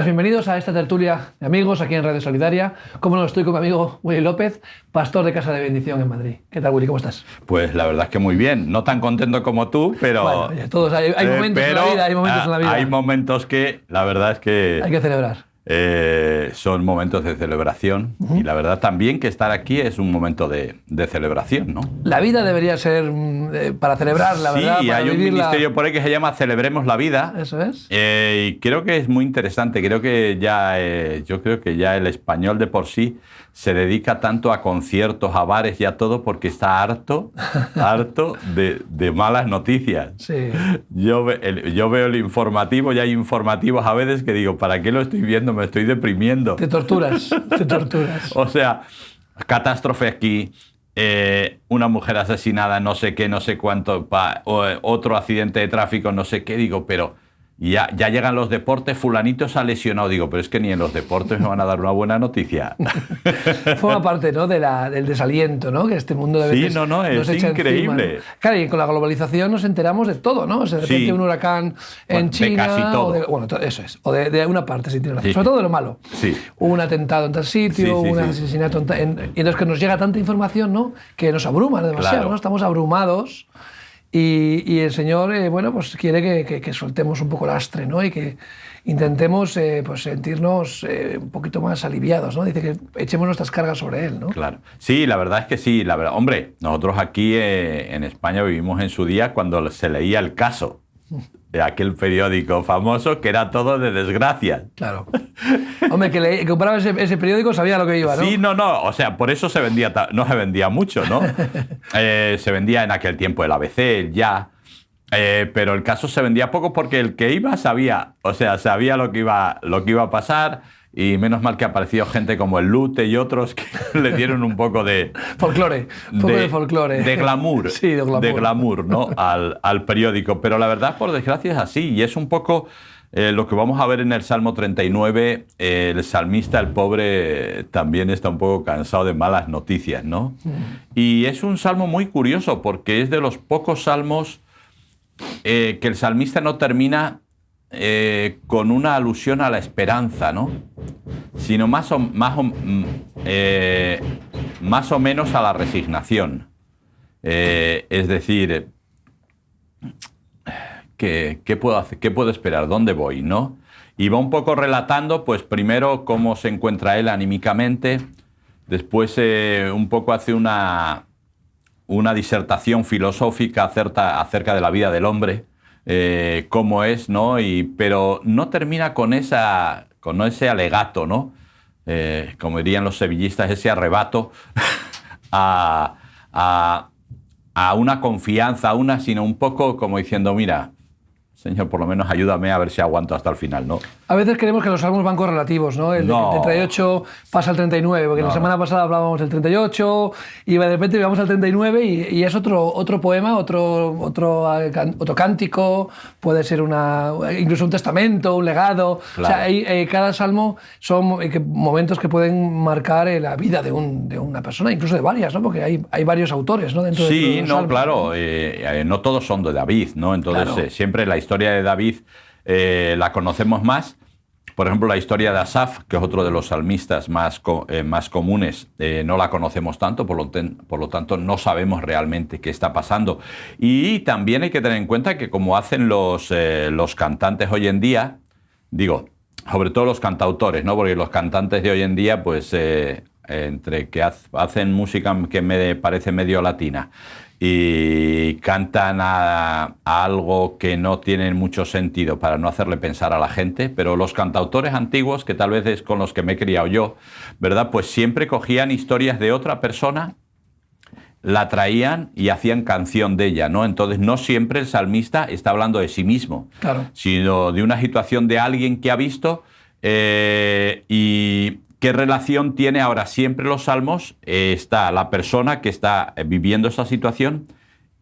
Bienvenidos a esta tertulia de amigos aquí en Radio Solidaria. Como no, estoy con mi amigo Willy López, pastor de Casa de Bendición en Madrid. ¿Qué tal, Willy? ¿Cómo estás? Pues la verdad es que muy bien. No tan contento como tú, pero... Bueno, ya todos hay momentos en la vida, hay momentos en la vida. Hay momentos que, la verdad es que... Hay que celebrar. Son momentos de celebración y la verdad también que estar aquí es un momento de celebración, ¿no? La vida debería ser para celebrar, la verdad. Sí, para hay un ministerio por ahí que se llama Celebremos la Vida. Eso es. Y creo que es muy interesante. Creo que yo creo que ya el español de por sí se dedica tanto a conciertos, a bares y a todo porque está harto de malas noticias. Sí. Yo veo el informativo y hay informativos a veces que digo, ¿para qué lo estoy viendo? Me estoy deprimiendo. Te torturas, te torturas. O sea, catástrofe aquí, una mujer asesinada, no sé qué, no sé cuánto, otro accidente de tráfico, no sé qué, digo, pero ya llegan los deportes, fulanito se ha lesionado, digo, pero es que ni en los deportes me van a dar una buena noticia. Forma parte, ¿no?, del desaliento, ¿no?, que este mundo de veces es increíble. Encima, ¿no? Claro, y con la globalización nos enteramos de todo, ¿no? O sea, de repente un huracán en China, de casi todo. Bueno, eso es, o de una parte, sí, tiene razón. Sobre todo de lo malo. Sí. Hubo un atentado en tal sitio, un asesinato y entonces que nos llega tanta información, ¿no?, que nos abruma demasiado, claro. ¿No? Estamos abrumados. Y el Señor, pues quiere que soltemos un poco el lastre, ¿no? Y que intentemos pues sentirnos un poquito más aliviados, ¿no? Dice que echemos nuestras cargas sobre Él, ¿no? Claro. Sí, la verdad es que sí. La verdad, hombre, nosotros aquí en España vivimos en su día cuando se leía El Caso, de aquel periódico famoso que era todo de desgracias. Claro. Hombre, que compraba ese periódico sabía lo que iba, ¿no? Sí, no. O sea, por eso no se vendía mucho, ¿no? Se vendía en aquel tiempo el ABC, el Ya. Pero El Caso se vendía poco porque el que iba sabía lo que iba a pasar. Y menos mal que ha aparecido gente como el Lute y otros que le dieron un poco de... folclore, de folclore. De glamour. Sí, de glamour. De glamour, ¿no? al periódico. Pero la verdad, por desgracia, es así. Y es un poco lo que vamos a ver en el Salmo 39. El salmista, el pobre, también está un poco cansado de malas noticias, ¿no? Y es un salmo muy curioso porque es de los pocos salmos que el salmista no termina... con una alusión a la esperanza, ¿no? Sino más o menos a la resignación. Es decir, ¿qué puedo hacer? ¿Qué puedo esperar? ¿Dónde voy? ¿No? Y va un poco relatando, pues primero cómo se encuentra él anímicamente, después un poco hace una disertación filosófica acerca de la vida del hombre, cómo es, ¿no? Pero no termina con ese alegato, ¿no? Como dirían los sevillistas, ese arrebato a una confianza, sino un poco como diciendo, mira, Señor, por lo menos ayúdame a ver si aguanto hasta el final, ¿no? A veces creemos que los salmos van correlativos, ¿no? El 38 pasa al 39, porque la semana pasada hablábamos del 38 y de repente vamos al 39 y es otro poema, otro cántico, puede ser incluso un testamento, un legado. Claro. O sea, cada salmo son momentos que pueden marcar la vida de una persona, incluso de varias, ¿no? Porque hay varios autores, ¿no? Dentro de los salmos, claro. No todos son de David, ¿no? Entonces, claro. Siempre la historia de David la conocemos más. Por ejemplo, la historia de Asaf, que es otro de los salmistas más comunes, no la conocemos tanto, por lo tanto no sabemos realmente qué está pasando. Y también hay que tener en cuenta que como hacen los cantantes hoy en día, digo, sobre todo los cantautores, ¿no? Porque los cantantes de hoy en día, pues entre que hacen música que me parece medio latina y cantan a algo que no tiene mucho sentido para no hacerle pensar a la gente, pero los cantautores antiguos, que tal vez es con los que me he criado yo, ¿verdad? Pues siempre cogían historias de otra persona, la traían y hacían canción de ella, ¿no? Entonces no siempre el salmista está hablando de sí mismo, claro, sino de una situación de alguien que ha visto y... ¿Qué relación tiene ahora? Siempre los salmos está la persona que está viviendo esa situación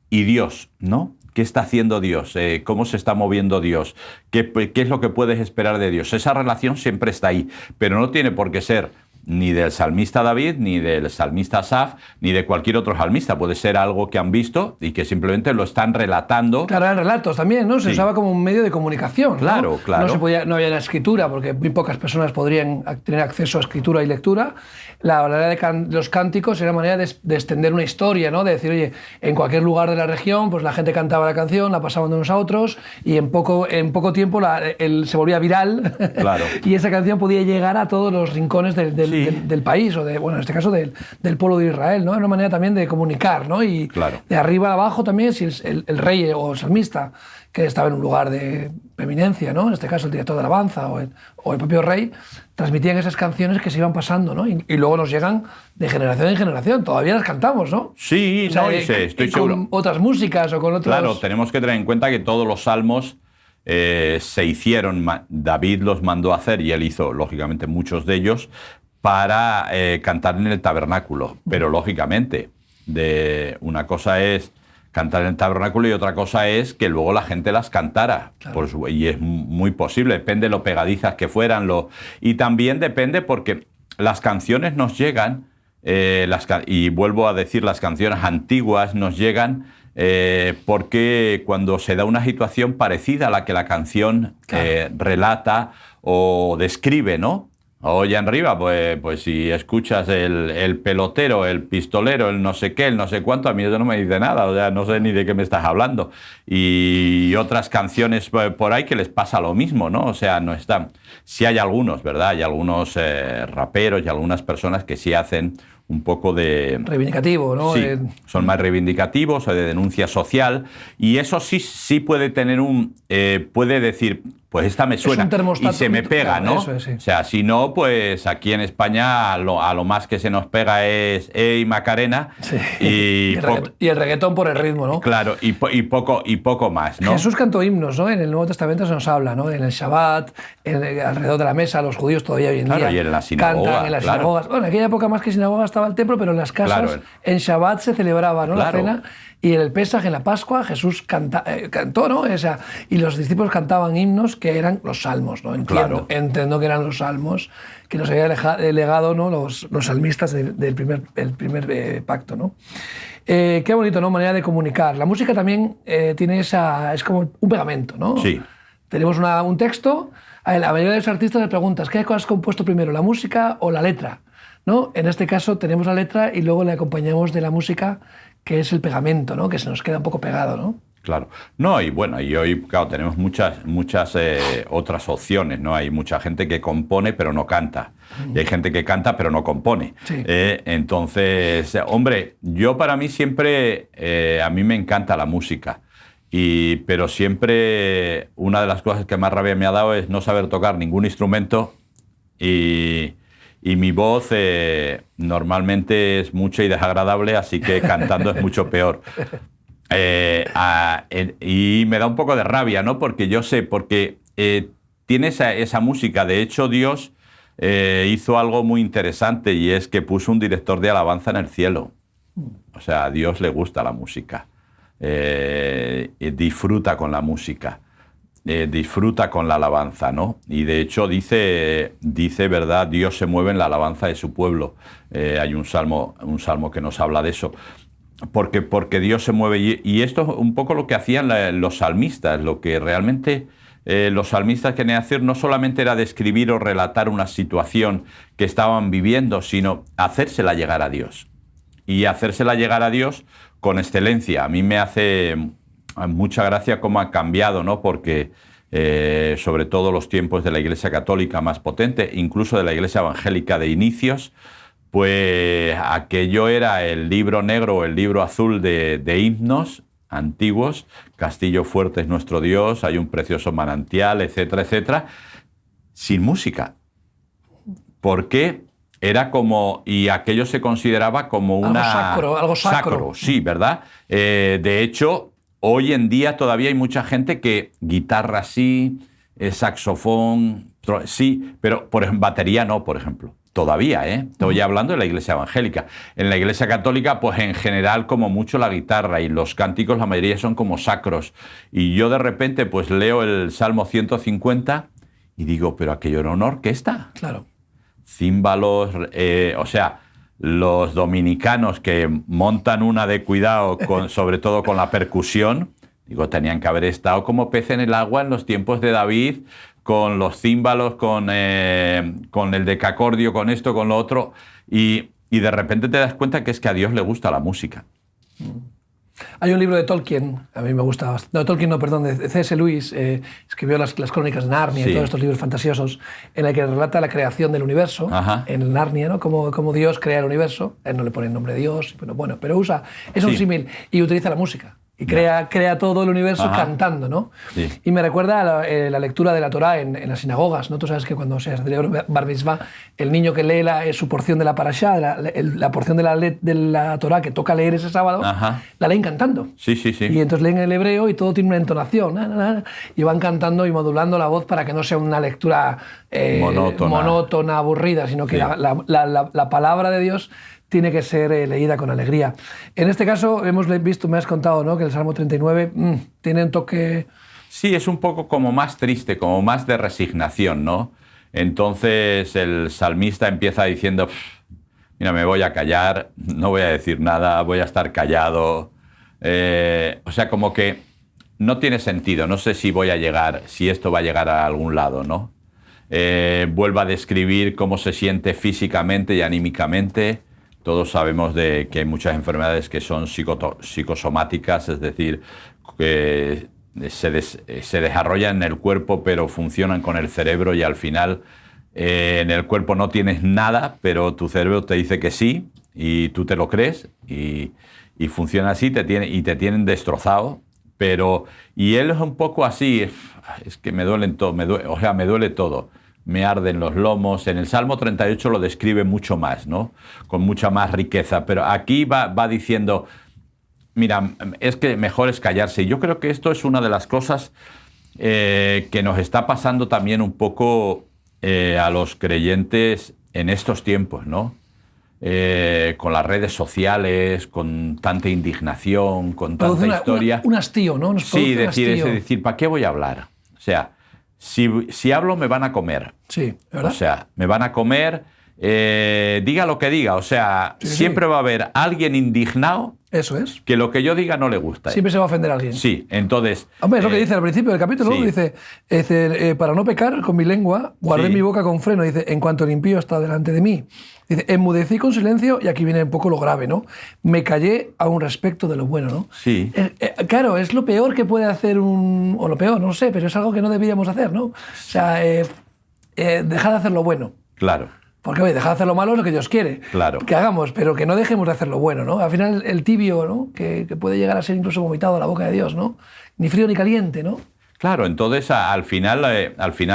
y Dios, ¿no? ¿Qué está haciendo Dios? ¿Cómo se está moviendo Dios? ¿Qué es lo que puedes esperar de Dios? Esa relación siempre está ahí, pero no tiene por qué ser ni del salmista David, ni del salmista Asaf, ni de cualquier otro salmista. Puede ser algo que han visto y que simplemente lo están relatando. Claro, eran relatos también, ¿no? Se usaba como un medio de comunicación, ¿no? Claro, claro. No había la escritura, porque muy pocas personas podrían tener acceso a escritura y lectura. La manera de los cánticos era manera de extender una historia, ¿no? De decir, oye, en cualquier lugar de la región, pues la gente cantaba la canción, la pasaban de unos a otros, y en poco tiempo se volvía viral. Claro. Y esa canción podía llegar a todos los rincones del país, o en este caso del pueblo de Israel, ¿no? Era una manera también de comunicar, ¿no? Y claro. de arriba a abajo también, si el rey o el salmista, que estaba en un lugar de eminencia, ¿no? En este caso el director de alabanza o el propio rey, transmitían esas canciones que se iban pasando, ¿no? Y luego nos llegan de generación en generación. Todavía las cantamos, ¿no? Sí, estoy seguro. Con otras músicas o con otros... Claro, tenemos que tener en cuenta que todos los salmos se hicieron, David los mandó a hacer y él hizo, lógicamente, muchos de ellos para cantar en el tabernáculo. Pero, lógicamente, una cosa es cantar en el tabernáculo y otra cosa es que luego la gente las cantara. Claro. Y es muy posible, depende de lo pegadizas que fueran. Y también depende porque las canciones nos llegan, y vuelvo a decir, las canciones antiguas nos llegan porque cuando se da una situación parecida a la que la canción relata o describe, ¿no? Oye, arriba, pues si escuchas el pelotero, el pistolero, el no sé qué, el no sé cuánto, a mí eso no me dice nada, o sea, no sé ni de qué me estás hablando. Y otras canciones por ahí que les pasa lo mismo, ¿no? O sea, no están... Sí hay algunos, ¿verdad? Hay algunos raperos y algunas personas que sí hacen un poco de... reivindicativo, ¿no? Sí, son más reivindicativos o de denuncia social, y eso sí puede tener puede decir, pues esta me suena y se me pega, ¿no? Eso es, sí. O sea, si no, pues aquí en España a lo más que se nos pega es y Macarena, sí. y el reggaetón por el ritmo, ¿no? Claro, y poco más, ¿no? Jesús cantó himnos, ¿no? En el Nuevo Testamento se nos habla, ¿no? En el Shabbat, alrededor de la mesa, los judíos todavía hoy en día y en la sinagoga, cantan en las sinagogas. Bueno, en aquella época más que sinagoga estaba el templo, pero en las casas, en Shabbat se celebraba, ¿no? La cena. Y en el Pesaj, en la Pascua, Jesús cantó, ¿no? Y los discípulos cantaban himnos que eran los salmos, ¿no? Entiendo que eran los salmos que nos había legado, ¿no? los salmistas del primer pacto, ¿no? Qué bonito, ¿no? Manera de comunicar. La música también tiene es como un pegamento, ¿no? Sí. Tenemos un texto, a la mayoría de los artistas le preguntas, ¿qué has compuesto primero, la música o la letra? ¿No? En este caso tenemos la letra y luego le acompañamos de la música, que es el pegamento, ¿no? Que se nos queda un poco pegado, ¿no? Claro. No, y bueno, y hoy, claro, tenemos muchas otras opciones, ¿no? Hay mucha gente que compone pero no canta. Y hay gente que canta pero no compone. Sí. Entonces, hombre, para mí siempre, a mí me encanta la música. Pero siempre una de las cosas que más rabia me ha dado es no saber tocar ningún instrumento y mi voz normalmente es mucho y desagradable, así que cantando es mucho peor. Y me da un poco de rabia, ¿no? Porque yo sé, tiene esa música. De hecho, Dios hizo algo muy interesante y es que puso un director de alabanza en el cielo. O sea, a Dios le gusta la música. Disfruta con la música. Disfruta con la alabanza, ¿no? Y de hecho dice, ¿verdad? Dios se mueve en la alabanza de su pueblo. Hay un salmo que nos habla de eso. Porque Dios se mueve. Y esto es un poco lo que hacían los salmistas. Lo que realmente los salmistas querían hacer no solamente era describir o relatar una situación que estaban viviendo, sino hacérsela llegar a Dios. Y hacérsela llegar a Dios con excelencia. A mí me hace mucha gracia cómo ha cambiado, ¿no? Porque sobre todo los tiempos de la Iglesia Católica más potente, incluso de la Iglesia Evangélica de inicios, pues aquello era el libro negro o el libro azul de himnos antiguos. Castillo fuerte es nuestro Dios, hay un precioso manantial, etcétera, etcétera, sin música. ¿Por qué? Era como, y aquello se consideraba como algo sacro. Sí, ¿verdad? De hecho, hoy en día todavía hay mucha gente que guitarra sí, saxofón sí, pero batería no, por ejemplo. Todavía, Estoy hablando de la Iglesia Evangélica. En la Iglesia Católica, pues en general, como mucho la guitarra y los cánticos, la mayoría son como sacros. Y yo de repente, pues leo el Salmo 150 y digo, pero aquello era una orquesta. Claro. címbalos, o sea, los dominicanos que montan una de cuidado, sobre todo con la percusión, digo, tenían que haber estado como pez en el agua en los tiempos de David, con los címbalos, con el decacordio, con esto, con lo otro, y de repente te das cuenta que es que a Dios le gusta la música. Hay un libro de Tolkien, a mí me gusta bastante. No, Tolkien no, perdón, de C.S. Lewis, escribió las crónicas de Narnia, sí, y todos estos libros fantasiosos, en el que relata la creación del universo, ajá, en Narnia, ¿no? Cómo Dios crea el universo. Él no le pone el nombre de Dios, bueno, pero usa, es un símil, y utiliza la música. Y crea todo el universo, ajá, cantando, ¿no? Sí. Y me recuerda a la lectura de la Torá en las sinagogas, ¿no? Tú sabes que cuando se celebra Bar Mitzvah, el niño que lee su porción de la parashá, la porción de la Torá que toca leer ese sábado, ajá, la leen cantando. Sí, sí, sí. Y entonces leen el hebreo y todo tiene una entonación, y van cantando y modulando la voz para que no sea una lectura monótona, aburrida, sino que sí, la palabra de Dios tiene que ser leída con alegría. En este caso, hemos visto, me has contado, ¿no?, que el Salmo 39 tiene un toque... Sí, es un poco como más triste, como más de resignación, ¿no? Entonces el salmista empieza diciendo, mira, me voy a callar, no voy a decir nada, voy a estar callado. O sea, como que no tiene sentido, no sé si esto va a llegar a algún lado, ¿no? Vuelve a describir cómo se siente físicamente y anímicamente. Todos sabemos de que hay muchas enfermedades que son psicosomáticas, es decir, que se desarrollan en el cuerpo pero funcionan con el cerebro y al final en el cuerpo no tienes nada, pero tu cerebro te dice que sí y tú te lo crees y funciona así y te tienen destrozado. Y él es un poco así, es que me duele todo. Me arden los lomos. En el Salmo 38 lo describe mucho más, ¿no? Con mucha más riqueza. Pero aquí va diciendo, mira, es que mejor es callarse. Y yo creo que esto es una de las cosas que nos está pasando también un poco a los creyentes en estos tiempos, ¿no? Con las redes sociales, con tanta indignación, con tanta historia. Un hastío, ¿no? Sí, decir, ¿para qué voy a hablar? O sea, si hablo me van a comer. Sí, ¿verdad? O sea, me van a comer, diga lo que diga. O sea, sí, siempre va a haber alguien indignado. Eso es. Que lo que yo diga no le gusta. Siempre se va a ofender a alguien. Sí, entonces... Hombre, es lo que dice al principio del capítulo, sí, ¿no? Dice, para no pecar con mi lengua, guardé mi boca con freno. Dice, en cuanto el impío está delante de mí. Dice, enmudecí con silencio, y aquí viene un poco lo grave, ¿no? Me callé a un respecto de lo bueno, ¿no? Sí. Claro, es lo peor que puede hacer o lo peor, no sé, pero es algo que no deberíamos hacer, ¿no? O sea, dejar de hacer lo bueno. Claro. Porque, oye, dejar de hacer lo malo es lo que Dios quiere, claro, que hagamos, pero que no dejemos de hacer lo bueno, ¿no? Al final, el tibio, ¿no?, que puede llegar a ser incluso vomitado a la boca de Dios, ¿no? Ni frío ni caliente, ¿no? Claro, entonces al final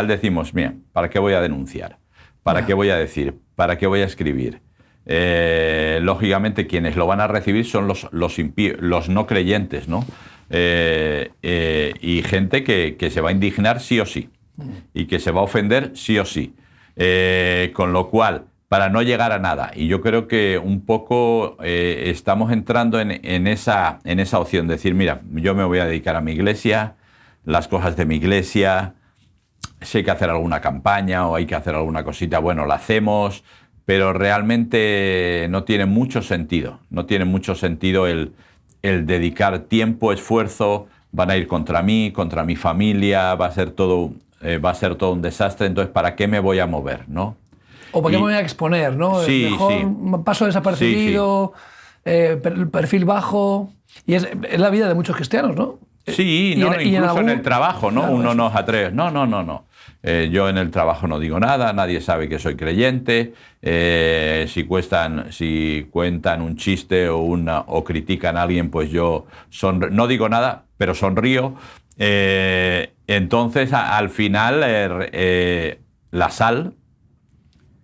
decimos, mira, ¿para qué voy a denunciar? ¿Para qué voy a decir? ¿Para qué voy a escribir? Lógicamente, quienes lo van a recibir son los no creyentes, ¿no? Y gente que se va a indignar sí o sí, y que se va a ofender sí o sí. Con lo cual, para no llegar a nada, y yo creo que un poco estamos entrando en esa opción de decir, mira, yo me voy a dedicar a mi iglesia, las cosas de mi iglesia, si hay que hacer alguna campaña o hay que hacer alguna cosita, bueno, la hacemos, pero realmente no tiene mucho sentido, el dedicar tiempo, esfuerzo, van a ir contra mí, contra mi familia, va a ser todo un desastre, entonces ¿para qué me voy a mover, no? O ¿para qué me voy a exponer, no? Sí, mejor paso desapercibido, perfil bajo, y es la vida de muchos cristianos, ¿no? Sí, incluso en el trabajo, ¿no? Claro, uno no atreve. No. Yo en el trabajo no digo nada, nadie sabe que soy creyente. Si cuentan un chiste o critican a alguien, pues yo no digo nada, pero sonrío. Entonces, al final, la sal...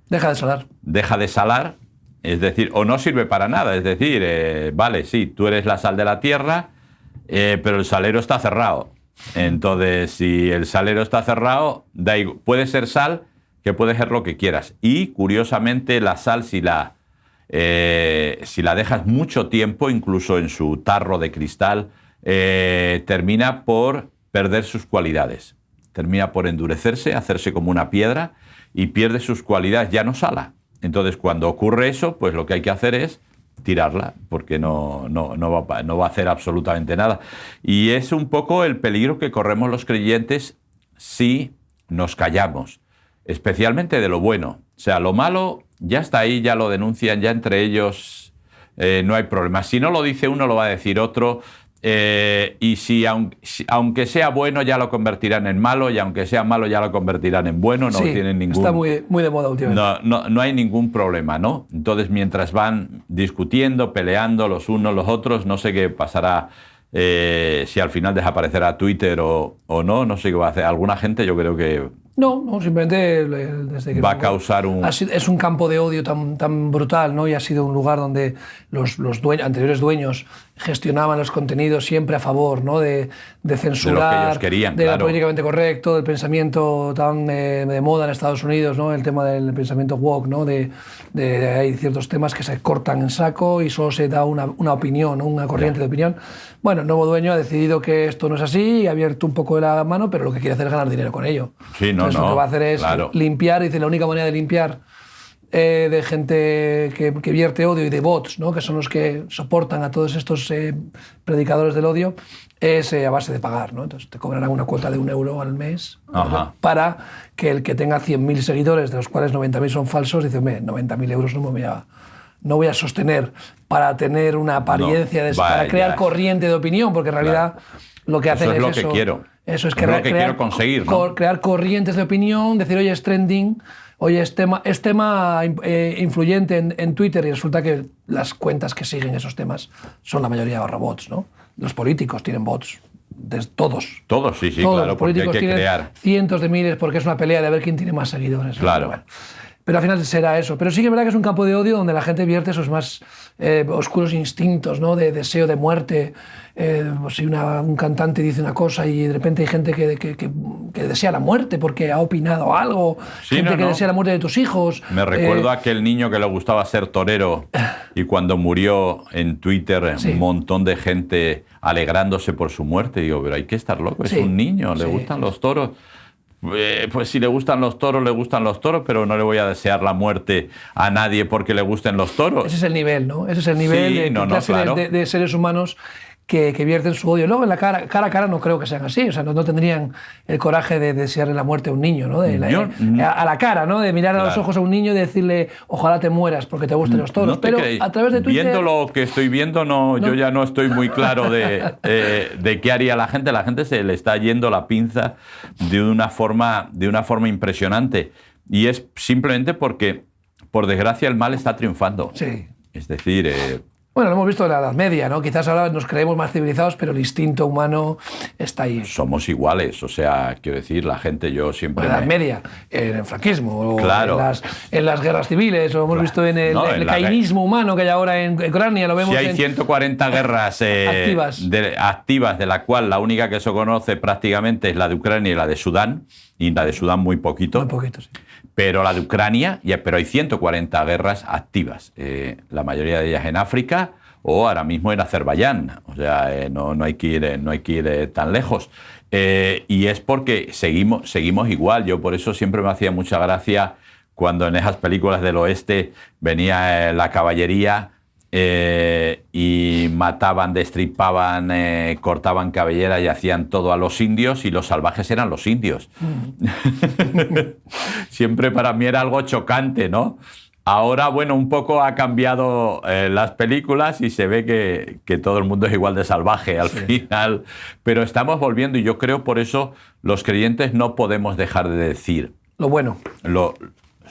Deja de salar. Es decir, o no sirve para nada. Es decir, vale, sí, tú eres la sal de la tierra, pero el salero está cerrado. Entonces, si el salero está cerrado, puede ser sal, que puede ser lo que quieras. Y, curiosamente, la sal, si la dejas mucho tiempo, incluso en su tarro de cristal, termina por perder sus cualidades. Termina por endurecerse, hacerse como una piedra, y pierde sus cualidades, ya no sala. Entonces, cuando ocurre eso, pues lo que hay que hacer es tirarla, porque no va a hacer absolutamente nada. Y es un poco el peligro que corremos los creyentes si nos callamos, especialmente de lo bueno. O sea, lo malo ya está ahí, ya lo denuncian, ya entre ellos no hay problema. Si no lo dice uno, lo va a decir otro. Y aunque sea bueno, ya lo convertirán en malo, y aunque sea malo, ya lo convertirán en bueno. No tienen ningún... Está muy de moda últimamente. No hay ningún problema, ¿no? Entonces, mientras van discutiendo, peleando los unos los otros, no sé qué pasará, si al final desaparecerá Twitter o no sé qué va a hacer. Alguna gente, yo creo que... No, simplemente desde que va a causar un... Es un campo de odio tan brutal, ¿no? Y ha sido un lugar donde los anteriores dueños gestionaban los contenidos siempre a favor, ¿no? De censurar, de lo que ellos querían, de claro. lo políticamente correcto, del pensamiento tan de moda en Estados Unidos, ¿no? El tema del pensamiento woke, ¿no? Hay ciertos temas que se cortan en saco y solo se da una opinión, ¿no? Una corriente de opinión. Bueno, el nuevo dueño ha decidido que esto no es así y ha abierto un poco de la mano, pero lo que quiere hacer es ganar dinero con ello. Sí, Entonces, lo que va a hacer es limpiar, dice, la única manera de limpiar de gente que vierte odio y de bots, ¿no? Que son los que soportan a todos estos predicadores del odio, es a base de pagar, ¿no? Entonces te cobrarán una cuota de €1 al mes para que el que tenga 100.000 seguidores, de los cuales 90.000 son falsos, dice, 90.000 euros no voy a sostener para tener una apariencia, para crear corriente de opinión, porque en realidad lo que hacen es lo que quiero. Eso es lo que quiero conseguir, ¿no? Crear corrientes de opinión, decir, oye, es trending, oye, es tema influyente en Twitter, y resulta que las cuentas que siguen esos temas son la mayoría robots, ¿no? Los políticos tienen bots, todos. Todos, sí, todos, claro, los políticos porque hay que tienen crear cientos de miles, porque es una pelea de ver quién tiene más seguidores. Claro. Bueno, pero al final será eso. Pero sí que es verdad que es un campo de odio donde la gente vierte esos más oscuros instintos, ¿no? De deseo de muerte. Si un cantante dice una cosa y de repente hay gente que desea la muerte porque ha opinado algo, gente que desea la muerte de tus hijos. Me recuerdo a aquel niño que le gustaba ser torero y cuando murió en Twitter un montón de gente alegrándose por su muerte. Digo, pero hay que estar loco, es un niño, le gustan los toros. Pues si le gustan los toros, pero no le voy a desear la muerte a nadie porque le gusten los toros. Ese es el nivel, ¿no? Ese es el nivel de seres humanos que vierten su odio. Luego, en la cara a cara no creo que sean así. O sea, no tendrían el coraje de desearle la muerte a un niño, ¿no? A la cara, ¿no? De mirar a los ojos a un niño y decirle, ojalá te mueras porque te gusten los toros. Pero a través de Twitter... Viendo lo que estoy viendo, yo ya no estoy muy claro de qué haría la gente. La gente se le está yendo la pinza de una forma impresionante. Y es simplemente porque, por desgracia, el mal está triunfando. Sí. Es decir... Bueno, lo hemos visto en la Edad Media, ¿no? Quizás ahora nos creemos más civilizados, pero el instinto humano está ahí. Somos iguales, o sea, quiero decir, la gente, yo siempre... En la Edad Media, en el franquismo, claro. o en las guerras civiles, o hemos visto en el cainismo humano que hay ahora en Ucrania, lo vemos. Si hay 140 guerras activas, de la cual la única que se conoce prácticamente es la de Ucrania y la de Sudán muy poquito. Muy poquito, sí. Pero la de Ucrania, pero hay 140 guerras activas, la mayoría de ellas en África o ahora mismo en Azerbaiyán. O sea, no hay que ir tan lejos. Y es porque seguimos igual. Yo por eso siempre me hacía mucha gracia cuando en esas películas del oeste venía la caballería y mataban, destripaban, cortaban cabellera y hacían todo a los indios, y los salvajes eran los indios. Siempre para mí era algo chocante, ¿no? Ahora, bueno, un poco ha cambiado las películas y se ve que todo el mundo es igual de salvaje al final, pero estamos volviendo, y yo creo por eso los creyentes no podemos dejar de decir lo bueno.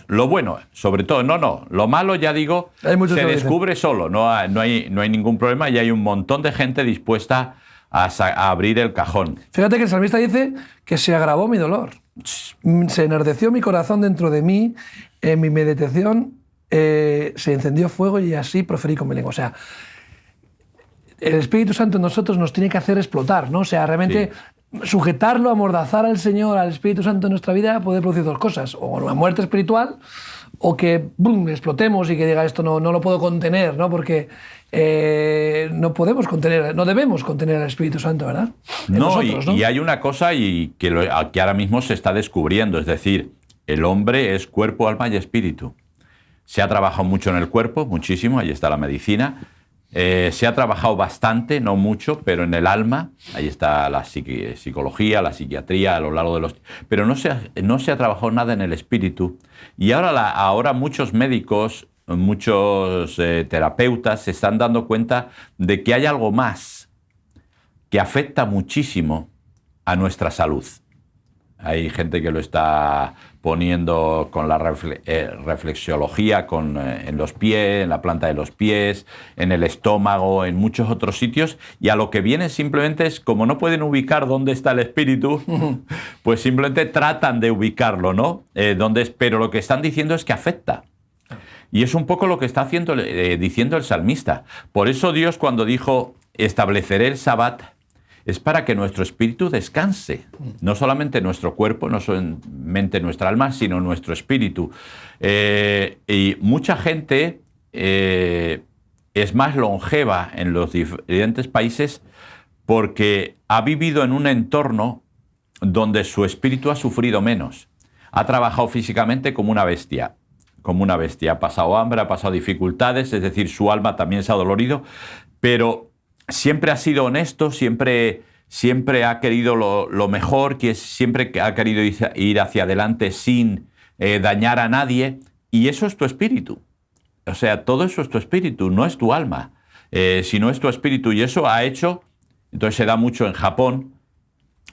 Lo bueno, sobre todo, lo malo, ya digo, se descubre solo, no hay ningún problema, y hay un montón de gente dispuesta a abrir el cajón. Fíjate que el salmista dice que se agravó mi dolor, se enardeció mi corazón dentro de mí, en mi meditación se encendió fuego y así proferí con mi lengua. O sea, el Espíritu Santo en nosotros nos tiene que hacer explotar, ¿no? O sea, realmente... sujetarlo, amordazar al Señor, al Espíritu Santo en nuestra vida puede producir dos cosas: o una muerte espiritual, o que explotemos y que diga esto no lo puedo contener, ¿no? Porque no debemos contener al Espíritu Santo, ¿verdad? Y hay una cosa que ahora mismo se está descubriendo, es decir, el hombre es cuerpo, alma y espíritu. Se ha trabajado mucho en el cuerpo, muchísimo, ahí está la medicina. Se ha trabajado bastante, no mucho, pero en el alma, ahí está la psicología, la psiquiatría a lo largo de los... Pero no se ha trabajado nada en el espíritu. Y ahora muchos médicos, muchos terapeutas se están dando cuenta de que hay algo más que afecta muchísimo a nuestra salud. Hay gente que lo está poniendo con la reflexiología en los pies, en la planta de los pies, en el estómago, en muchos otros sitios, y a lo que viene simplemente es, como no pueden ubicar dónde está el espíritu, pues simplemente tratan de ubicarlo, ¿no? Pero lo que están diciendo es que afecta. Y es un poco lo que está diciendo el salmista. Por eso Dios, cuando dijo, estableceré el Sabbat, es para que nuestro espíritu descanse. No solamente nuestro cuerpo, no solamente nuestra alma, sino nuestro espíritu. Y mucha gente es más longeva en los diferentes países porque ha vivido en un entorno donde su espíritu ha sufrido menos. Ha trabajado físicamente como una bestia. Ha pasado hambre, ha pasado dificultades, es decir, su alma también se ha dolorido, pero siempre ha sido honesto, siempre ha querido lo mejor, siempre ha querido ir hacia adelante sin dañar a nadie, y eso es tu espíritu. O sea, todo eso es tu espíritu, no es tu alma, sino es tu espíritu, y eso ha hecho, entonces se da mucho en Japón,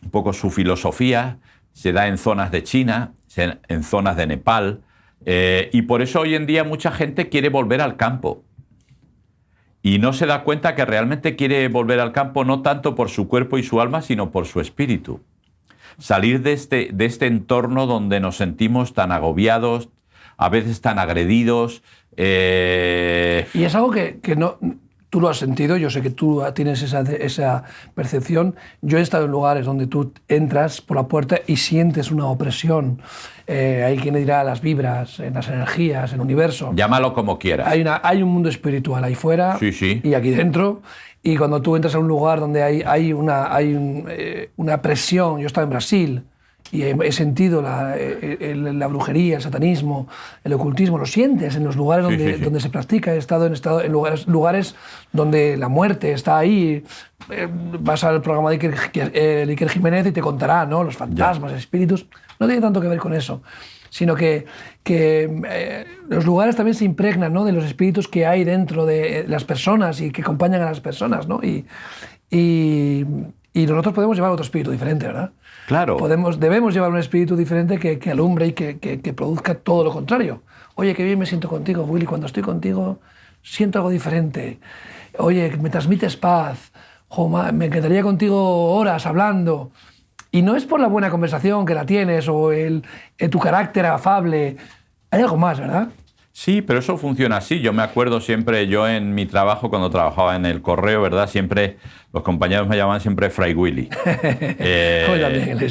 un poco su filosofía, se da en zonas de China, en zonas de Nepal, y por eso hoy en día mucha gente quiere volver al campo. Y no se da cuenta que realmente quiere volver al campo no tanto por su cuerpo y su alma, sino por su espíritu. Salir de este entorno donde nos sentimos tan agobiados, a veces tan agredidos. Y es algo que no, tú lo has sentido, yo sé que tú tienes esa percepción. Yo he estado en lugares donde tú entras por la puerta y sientes una opresión. Hay quien dirá las vibras, en las energías, en el universo. Llámalo como quieras. Hay un mundo espiritual ahí fuera y aquí dentro. Y cuando tú entras a un lugar donde hay una presión, yo he estado en Brasil y he sentido la brujería, el satanismo, el ocultismo, lo sientes en los lugares donde se practica. He estado en lugares donde la muerte está ahí. Vas al programa de Iker Jiménez y te contará, ¿no? Los fantasmas, espíritus. No tiene tanto que ver con eso, sino que los lugares también se impregnan, ¿no?, de los espíritus que hay dentro de las personas y que acompañan a las personas, ¿no? Y nosotros podemos llevar otro espíritu diferente, ¿verdad? Claro. Debemos llevar un espíritu diferente que alumbre y que produzca todo lo contrario. Oye, qué bien me siento contigo, Willy. Cuando estoy contigo siento algo diferente. Oye, me transmites paz. Me encantaría contigo horas hablando. Y no es por la buena conversación que la tienes o tu carácter afable. Hay algo más, ¿verdad? Sí, pero eso funciona así. Yo me acuerdo siempre, yo en mi trabajo, cuando trabajaba en el correo, ¿verdad? Siempre los compañeros me llamaban siempre Fray Willy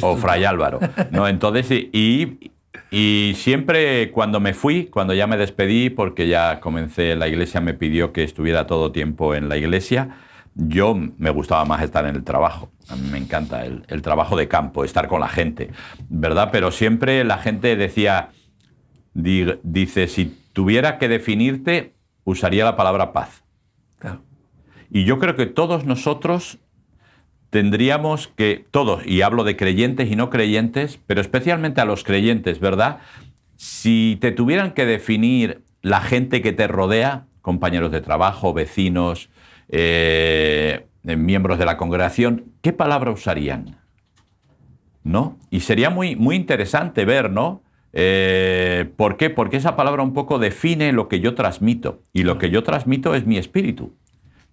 o Fray Álvaro, ¿no? Entonces, y siempre cuando me fui, cuando ya me despedí, porque ya comencé, la iglesia me pidió que estuviera todo tiempo en la iglesia, yo me gustaba más estar en el trabajo. A mí me encanta el trabajo de campo, estar con la gente, ¿verdad? Pero siempre la gente dice, si tuviera que definirte, usaría la palabra paz. Claro. Y yo creo que todos nosotros tendríamos que, todos, y hablo de creyentes y no creyentes, pero especialmente a los creyentes, ¿verdad? Si te tuvieran que definir la gente que te rodea, compañeros de trabajo, vecinos, miembros de la congregación, ¿qué palabra usarían? ¿No? Y sería muy, muy interesante ver, ¿no? ¿Por qué? Porque esa palabra un poco define lo que yo transmito. Y lo que yo transmito es mi espíritu.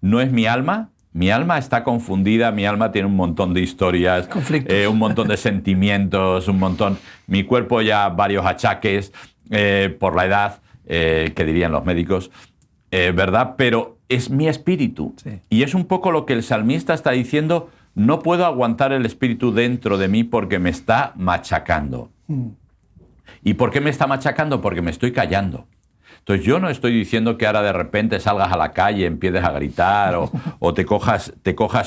No es mi alma. Mi alma está confundida, mi alma tiene un montón de historias, un montón de sentimientos, mi cuerpo ya varios achaques por la edad, que dirían los médicos, ¿verdad? Pero es mi espíritu. Sí. Y es un poco lo que el salmista está diciendo, no puedo aguantar el espíritu dentro de mí porque me está machacando. ¿Y por qué me está machacando? Porque me estoy callando. Entonces yo no estoy diciendo que ahora de repente salgas a la calle, empieces a gritar o te cojas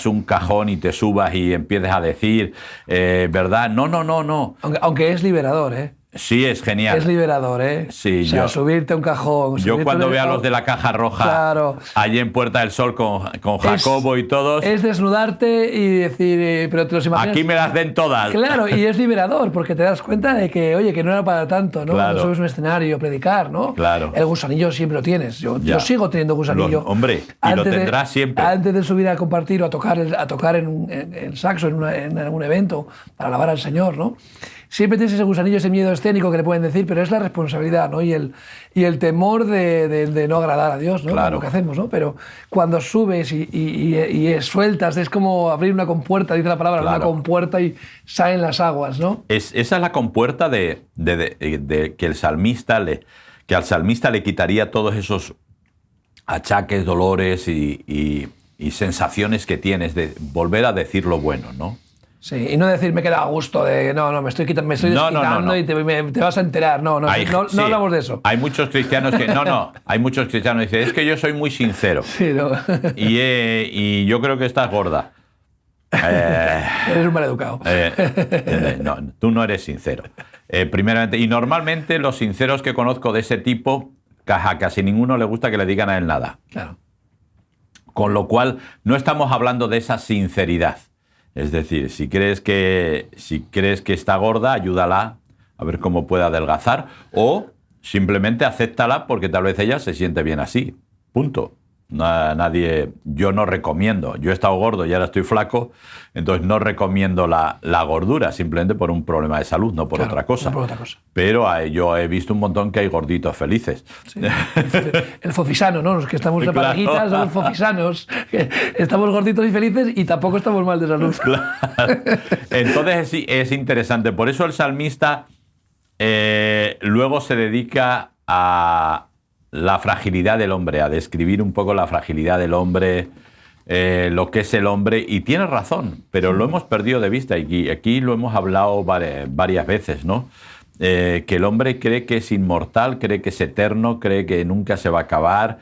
un cajón y te subas y empieces a decir, ¿verdad? No. Aunque es liberador, ¿eh? Sí, es genial. Es liberador, ¿eh? Sí, o sea, subirte a un cajón. Yo cuando veo a los de la Caja Roja, claro, allí en Puerta del Sol con Jacobo y todos... Es desnudarte y decir, pero te los imaginas... Aquí me las den todas. Claro, y es liberador, porque te das cuenta de que, oye, que no era para tanto, ¿no? Claro. Cuando subes un escenario, predicar, ¿no? Claro. El gusanillo siempre lo tienes. Yo sigo teniendo gusanillo. Hombre, y lo tendrás siempre. Antes de subir a compartir o a tocar en saxo en algún evento para alabar al Señor, ¿no? Siempre tienes ese gusanillo, ese miedo escénico que le pueden decir, pero es la responsabilidad, ¿no? Y el temor de no agradar a Dios, ¿no? Claro. Lo que hacemos, ¿no? Pero cuando subes y sueltas, es como abrir una compuerta, dice la palabra, una compuerta y salen las aguas, ¿no? Esa es la compuerta de que al salmista le quitaría todos esos achaques, dolores y sensaciones que tienes de volver a decir lo bueno, ¿no? Sí, y no decir me queda a gusto de me estoy desquitando y te vas a enterar. No hablamos de eso. Hay muchos cristianos que hay muchos cristianos que dicen, es que yo soy muy sincero. Sí, no. y yo creo que estás gorda. Eres un maleducado. No, tú no eres sincero. Primeramente, y normalmente los sinceros que conozco de ese tipo, a casi ninguno le gusta que le digan a él nada. Claro. Con lo cual, no estamos hablando de esa sinceridad. Es decir, si crees que está gorda, ayúdala a ver cómo puede adelgazar, o simplemente acéptala porque tal vez ella se siente bien así. Punto. Yo no recomiendo. Yo he estado gordo y ahora estoy flaco, entonces no recomiendo la gordura, simplemente por un problema de salud, no por otra cosa. No por otra cosa. Pero yo he visto un montón que hay gorditos felices. Sí. El fofisano, ¿no? Los que estamos de parejitas somos fofisanos. Estamos gorditos y felices y tampoco estamos mal de salud. Claro. Entonces es interesante. Por eso el salmista luego se dedica a la fragilidad del hombre, a describir un poco la fragilidad del hombre, lo que es el hombre, y tiene razón, pero lo hemos perdido de vista, y aquí lo hemos hablado varias veces, ¿no? Que el hombre cree que es inmortal, cree que es eterno, cree que nunca se va a acabar,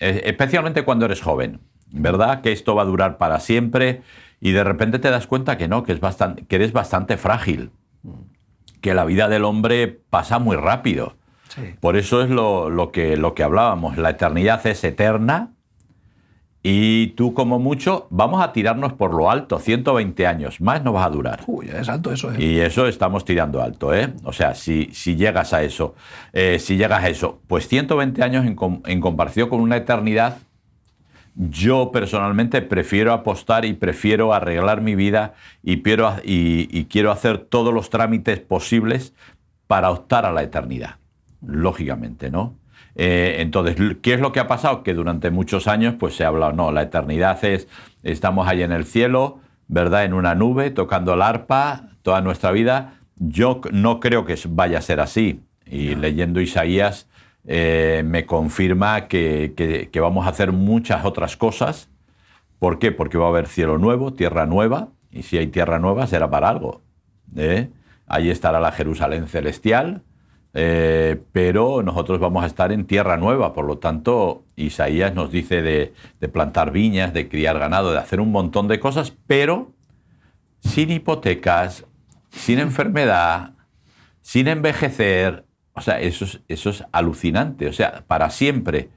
especialmente cuando eres joven, ¿verdad? Que esto va a durar para siempre, y de repente te das cuenta que no, que eres bastante frágil, que la vida del hombre pasa muy rápido. Sí. Por eso es lo que hablábamos. La eternidad es eterna y tú como mucho vamos a tirarnos por lo alto. 120 años más no vas a durar. Uy, es alto eso, ¿eh? Y eso estamos tirando alto, ¿eh? O sea, si llegas a eso, pues 120 años en comparación con una eternidad, yo personalmente prefiero apostar y prefiero arreglar mi vida y quiero hacer todos los trámites posibles para optar a la eternidad. Lógicamente, ¿no? Entonces, ¿qué es lo que ha pasado? Que durante muchos años pues se ha hablado, no, la eternidad estamos ahí en el cielo, ¿verdad? En una nube, tocando el arpa, toda nuestra vida. Yo no creo que vaya a ser así. Y leyendo Isaías me confirma que vamos a hacer muchas otras cosas. ¿Por qué? Porque va a haber cielo nuevo, tierra nueva, y si hay tierra nueva será para algo. Ahí estará la Jerusalén celestial, pero nosotros vamos a estar en tierra nueva, por lo tanto Isaías nos dice de plantar viñas, de criar ganado, de hacer un montón de cosas, pero sin hipotecas, sin enfermedad, sin envejecer. O sea, eso es alucinante, o sea, para siempre.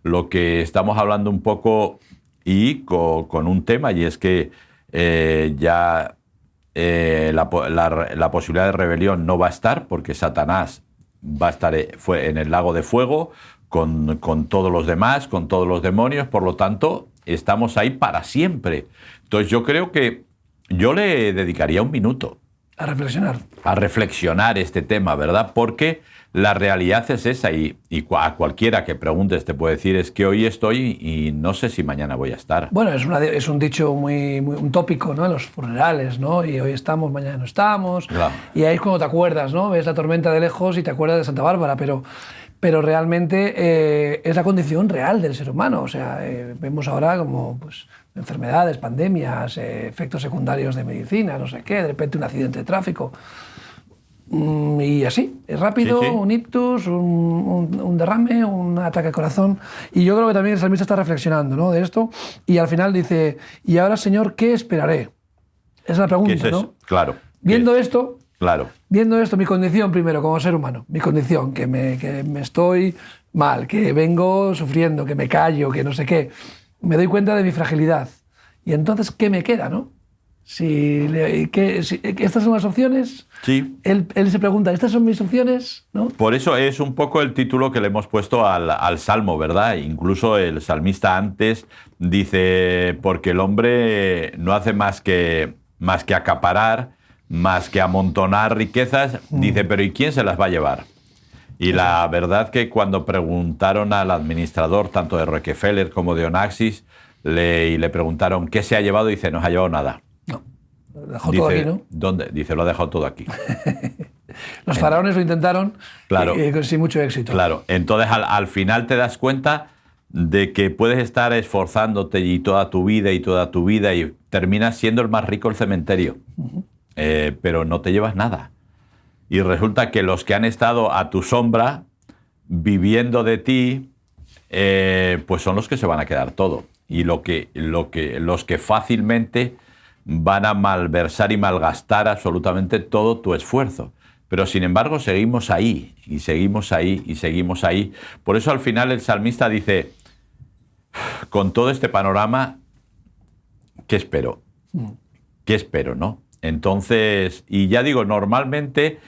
Lo que estamos hablando un poco y con un tema, y es que la posibilidad de rebelión no va a estar, porque Satanás va a estar en el lago de fuego con todos los demás, con todos los demonios, por lo tanto, estamos ahí para siempre. Entonces yo creo que yo le dedicaría un minuto a reflexionar. A reflexionar este tema, ¿verdad? Porque la realidad es esa, y a cualquiera que preguntes te puede decir, es que hoy estoy y no sé si mañana voy a estar. Bueno, es un dicho muy un tópico, ¿no? En los funerales, ¿no? Y hoy estamos, mañana no estamos. Claro. Y ahí es cuando te acuerdas, ¿no? Ves la tormenta de lejos y te acuerdas de Santa Bárbara, pero realmente es la condición real del ser humano. O sea, vemos ahora como pues, enfermedades, pandemias, efectos secundarios de medicina, no sé qué, de repente un accidente de tráfico. Y así, es rápido, sí. Un ictus, un derrame, un ataque al corazón. Y yo creo que también el salmista está reflexionando, ¿no? De esto. Y al final dice, y ahora, Señor, ¿qué esperaré? Esa es la pregunta, ¿no? Claro. Viendo esto, Claro. Viendo esto, mi condición primero como ser humano, mi condición, que me estoy mal, que vengo sufriendo, que me callo, que no sé qué, me doy cuenta de mi fragilidad. Y entonces, ¿qué me queda, no? ¿Estas son las opciones? Sí. Él se pregunta, ¿estas son mis opciones? ¿No? Por eso es un poco el título que le hemos puesto al Salmo, ¿verdad? Incluso el salmista antes dice, porque el hombre no hace más que acaparar, más que amontonar riquezas, dice, pero ¿y quién se las va a llevar? Y la verdad que cuando preguntaron al administrador, tanto de Rockefeller como de Onassis, y le preguntaron qué se ha llevado, dice, no se ha llevado nada. No, lo dejó todo aquí, ¿no? ¿Dónde? Dice, lo ha dejado todo aquí. Los faraones lo intentaron, claro, sin mucho éxito. Claro, entonces al final te das cuenta de que puedes estar esforzándote y toda tu vida y terminas siendo el más rico del cementerio, pero no te llevas nada. Y resulta que los que han estado a tu sombra, viviendo de ti, pues son los que se van a quedar todo. Y los que fácilmente van a malversar y malgastar absolutamente todo tu esfuerzo. Pero sin embargo seguimos ahí, y seguimos ahí, y seguimos ahí. Por eso al final el salmista dice, con todo este panorama, ¿qué espero? ¿Qué espero, no? Entonces, y ya digo, normalmente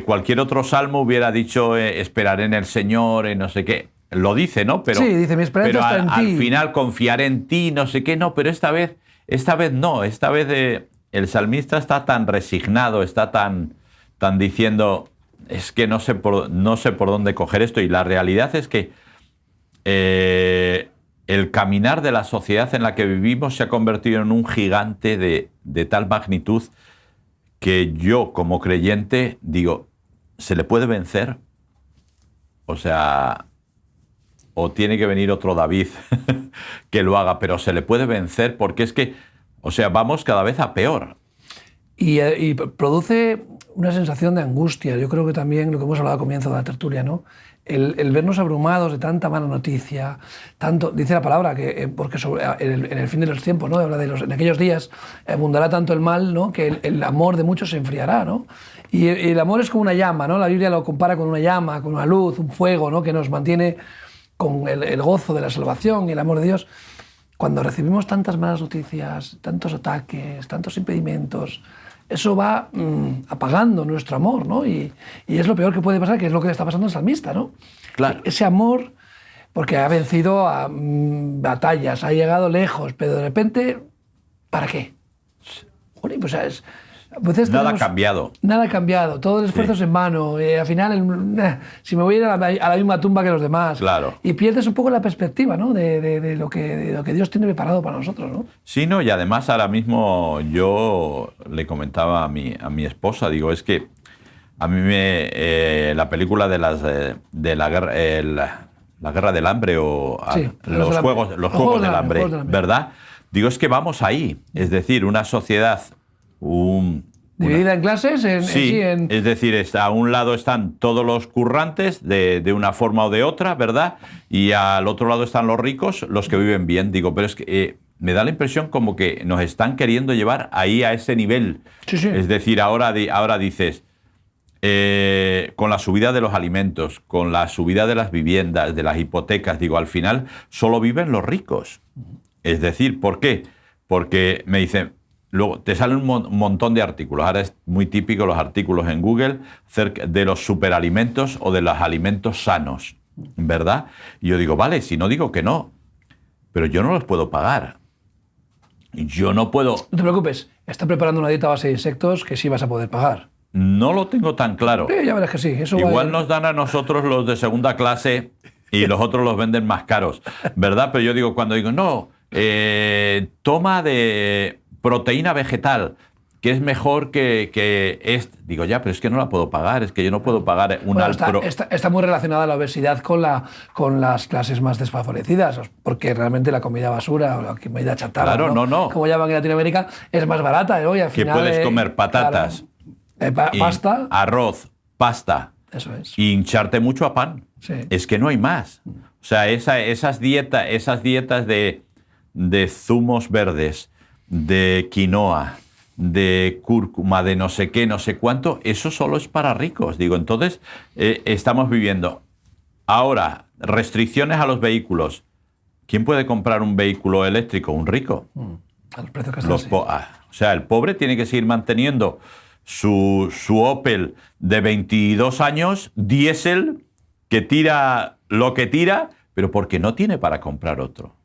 cualquier otro salmo hubiera dicho, esperaré en el Señor, y no sé qué. Lo dice, ¿no? Pero, sí, dice, mi esperanza está en ti. Al final confiaré en ti, no sé qué, no, pero esta vez no, esta vez el salmista está tan resignado, está tan diciendo, es que no sé por dónde coger esto, y la realidad es que el caminar de la sociedad en la que vivimos se ha convertido en un gigante de tal magnitud que yo, como creyente, digo, ¿se le puede vencer? O sea, o tiene que venir otro David que lo haga, pero se le puede vencer porque es que, o sea, vamos cada vez a peor. Y produce una sensación de angustia. Yo creo que también lo que hemos hablado al comienzo de la tertulia, ¿no? El vernos abrumados de tanta mala noticia, tanto, dice la palabra, que porque en el fin de los tiempos, ¿no? Habla en aquellos días abundará tanto el mal, ¿no? Que el amor de muchos se enfriará, ¿no? Y el amor es como una llama, ¿no? La Biblia lo compara con una llama, con una luz, un fuego, ¿no? Que nos mantiene con el gozo de la salvación y el amor de Dios. Cuando recibimos tantas malas noticias, tantos ataques, tantos impedimentos, eso va apagando nuestro amor, ¿no? Y es lo peor que puede pasar, que es lo que le está pasando al salmista, ¿no? Claro. Ese amor, porque ha vencido a batallas, ha llegado lejos, pero de repente, ¿para qué? Joder, pues nada ha cambiado. Nada ha cambiado, todo el esfuerzo es en vano. Al final, si me voy a ir a la misma tumba que los demás. Claro. Y pierdes un poco la perspectiva, ¿no? de lo que Dios tiene preparado para nosotros, ¿no? Sí, no, y además ahora mismo yo le comentaba a mi esposa, digo, es que a mí la película de la guerra del hambre o sí, los juegos del hambre, ¿verdad? Digo, es que vamos ahí. Es decir, una sociedad dividida en clases. Es decir, a un lado están todos los currantes de una forma o de otra, ¿verdad? Y al otro lado están los ricos, los que viven bien. Digo, pero es que me da la impresión como que nos están queriendo llevar ahí a ese nivel. Sí, sí. Es decir, ahora dices, con la subida de los alimentos, con la subida de las viviendas, de las hipotecas, digo, al final solo viven los ricos. Es decir, ¿por qué? Porque me dicen, luego te salen un montón de artículos. Ahora es muy típico los artículos en Google acerca de los superalimentos o de los alimentos sanos, ¿verdad? Y yo digo, vale, si no digo que no, pero yo no los puedo pagar. Yo no puedo... No te preocupes, está preparando una dieta a base de insectos que sí vas a poder pagar. No lo tengo tan claro. Ya verás que sí. Eso igual nos dan a nosotros los de segunda clase y los otros los venden más caros, ¿verdad? Pero yo digo, cuando digo, no, toma de proteína vegetal, que es mejor que digo, ya, pero es que no la puedo pagar, es que yo no puedo pagar está muy relacionada la obesidad con las clases más desfavorecidas, porque realmente la comida basura o la comida chatarra, claro, no. como llaman en Latinoamérica, es más barata, ¿no? Y al final, que puedes comer patatas, pasta, arroz, pasta, eso es, y hincharte mucho a pan. Sí. Es que no hay más. O sea, esas dietas de zumos verdes, de quinoa, de cúrcuma, de no sé qué, no sé cuánto, eso solo es para ricos. Digo, entonces estamos viviendo ahora restricciones a los vehículos. ¿Quién puede comprar un vehículo eléctrico? Un rico. A los precios que están, sí. O sea, el pobre tiene que seguir manteniendo su Opel de 22 años, diésel, que tira lo que tira, pero porque no tiene para comprar otro.